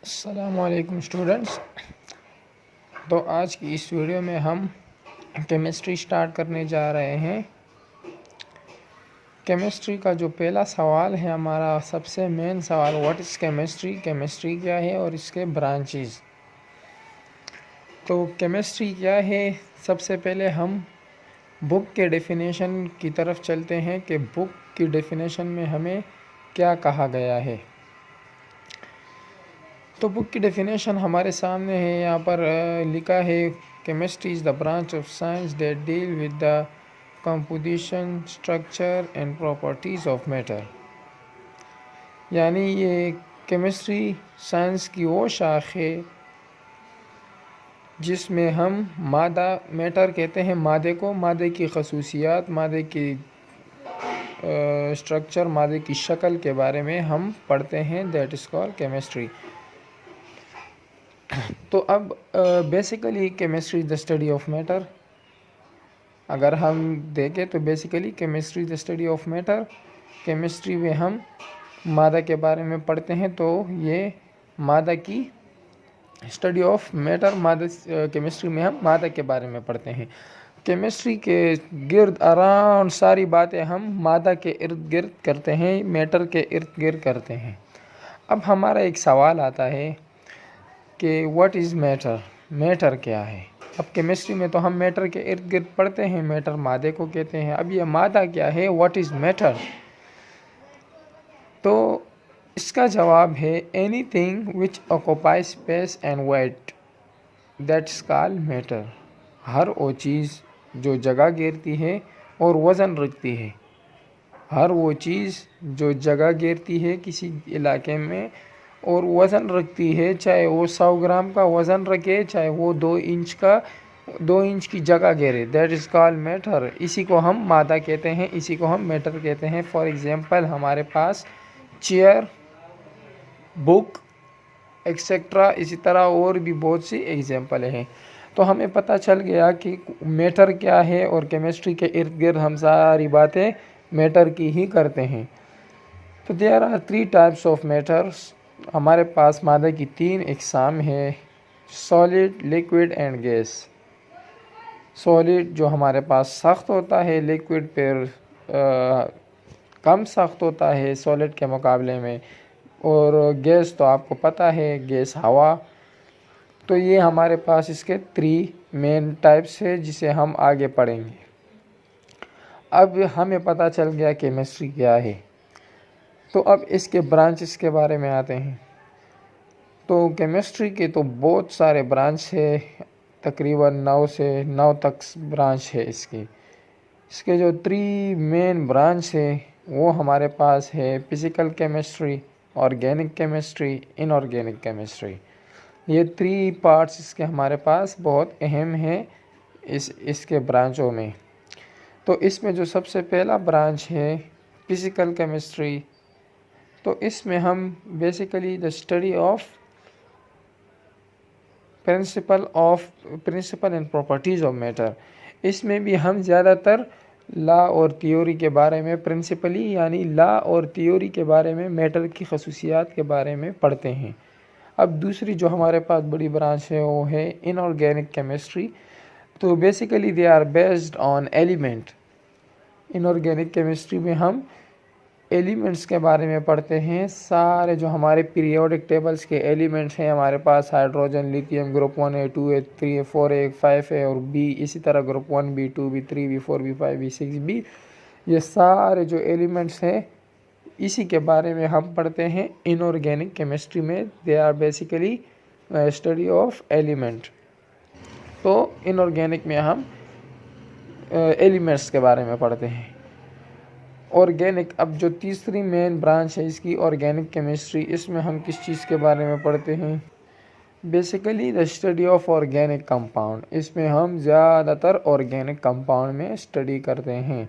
अस्सलामुअलैकुम स्टूडेंट्स। तो आज की इस वीडियो में हम केमिस्ट्री स्टार्ट करने जा रहे हैं। केमिस्ट्री का जो पहला सवाल है, हमारा सबसे मेन सवाल, व्हाट इज़ केमिस्ट्री, केमिस्ट्री क्या है और इसके ब्रांचेस। तो केमिस्ट्री क्या है, सबसे पहले हम बुक के डेफिनेशन की तरफ चलते हैं कि बुक की डेफिनेशन में हमें क्या कहा गया है। तो बुक की डेफिनेशन हमारे सामने है, यहाँ पर लिखा है, chemistry is the branch of science that deal with the composition, structure and properties of matter. यानी ये केमिस्ट्री साइंस की वो शाख है जिसमें हम मादा, मैटर कहते हैं मादे को, मादे की खसूसियात, मादे की स्ट्रक्चर, मादे की शक्ल के बारे में हम पढ़ते हैं। That is called chemistry. तो अब basically chemistry the study of matter. अगर हम देखें तो basically chemistry the study of matter, chemistry में हम मादा के बारे में पढ़ते हैं। तो ये मादा की स्टडी ऑफ मैटर, मादा केमिस्ट्री में हम मादा के बारे में पढ़ते हैं। केमिस्ट्री के गिर्द अराउंड सारी बातें हम मादा के इर्द गिर्द करते हैं, मैटर के इर्द गिर्द करते हैं। अब हमारा एक सवाल आता है कि व्हाट इज़ मैटर, मैटर क्या है। अब केमिस्ट्री में तो हम मैटर के इर्द गिर्द पढ़ते हैं, मैटर मादे को कहते हैं। अब ये मादा क्या है, व्हाट इज़ मैटर। तो इसका जवाब है anything which occupy space and weight, that's called matter. हर वो चीज़ जो जगह घेरती है और वज़न रखती है, हर वो चीज़ जो जगह घेरती है किसी इलाके में और वज़न रखती है, चाहे वो 100 ग्राम का वज़न रखे, चाहे वो 2 इंच की जगह घेरे, दैट इज़ कॉल्ड मैटर। इसी को हम मादा कहते हैं, इसी को हम मैटर कहते हैं। फॉर एग्जांपल हमारे पास चेयर, बुक एक्सेट्रा, इसी तरह और भी बहुत सी एग्जांपल हैं। तो हमें पता चल गया कि मैटर क्या है और केमिस्ट्री के इर्द गिर्द हम सारी बातें मैटर की ही करते हैं। तो there are 3 types of matters. हमारे पास मादा की 3 इकसाम है, solid, liquid and gas. Solid जो हमारे पास सख्त होता है, लिक्विड पर कम सख्त होता है सॉलिड के मुकाबले में, और गैस तो आपको पता है, गैस हवा। तो ये हमारे पास इसके 3 मेन टाइप्स है जिसे हम आगे पढ़ेंगे। अब हमें पता चल गया केमिस्ट्री क्या है। तो अब इसके ब्रांचेस के बारे में आते हैं। तो केमिस्ट्री के तो बहुत सारे ब्रांच है, तकरीबन 9 से 9 तक ब्रांच है इसके जो 3 मेन ब्रांच है वो हमारे पास है physical chemistry, organic chemistry, inorganic chemistry. ये 3 पार्ट्स इसके हमारे पास बहुत अहम हैं इसके ब्रांचों में। तो इसमें जो सबसे पहला ब्रांच है फिज़िकल केमिस्ट्री, तो इसमें हम basically the study of principle and properties of matter. इसमें भी हम ज़्यादातर लॉ और थियोरी के बारे में, प्रिंसिपली यानी लॉ और थियोरी के बारे में, मैटर की खसूसियात के बारे में पढ़ते हैं। अब दूसरी जो हमारे पास बड़ी ब्रांच है वो है इनऑर्गेनिक केमिस्ट्री। तो basically they are based on element. Inorganic chemistry में हम एलिमेंट्स के बारे में पढ़ते हैं। सारे जो हमारे पीरियोडिक टेबल्स के एलिमेंट्स हैं हमारे पास, hydrogen, lithium, group 1A, 2A, 3A, 4A, 5A और B, इसी तरह group 1B, 2B, 3B, 4B, 5B, 6B, ये सारे जो एलिमेंट्स हैं इसी के बारे में हम पढ़ते हैं इनऑर्गेनिक केमिस्ट्री में। They are basically study of element. तो इनऑर्गेनिक में हम एलिमेंट्स के बारे में पढ़ते हैं। ऑर्गेनिक, अब जो तीसरी मेन ब्रांच है इसकी, ऑर्गेनिक केमिस्ट्री, इसमें हम किस चीज़ के बारे में पढ़ते हैं, basically the study of organic compound. इसमें हम ज़्यादातर ऑर्गेनिक कंपाउंड में स्टडी करते हैं।